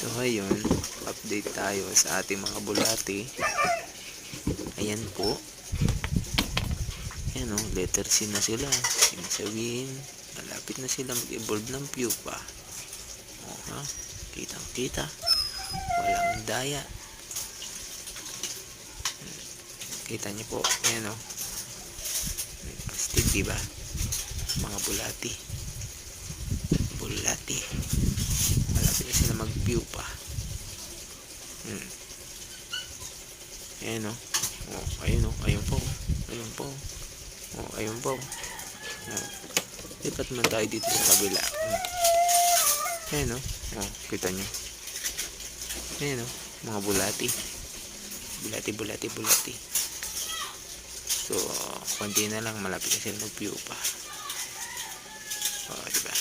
So ngayon, update tayo sa ating mga bulati. Ayan po. Ayan o, letter C na sila. Ibig sabihin, malapit na sila mag-evolve ng pupa. O ha, kitang kita. Walang daya. Kita niyo po, ayan o. Astig, diba? Mga bulati. Bulati. Malapit na sila mag-pupa. Ayan o. Oh, ayun o. Ayun po. Ayun po. Oh, ayun po. Oh. Lipat man tayo dito sa kabila. Ayan o. Oh, kita nyo. Ayan o. Mga bulati. Bulati, bulati, bulati. So, konti na lang. Malapit na sila mag-pupa. Oh, diba?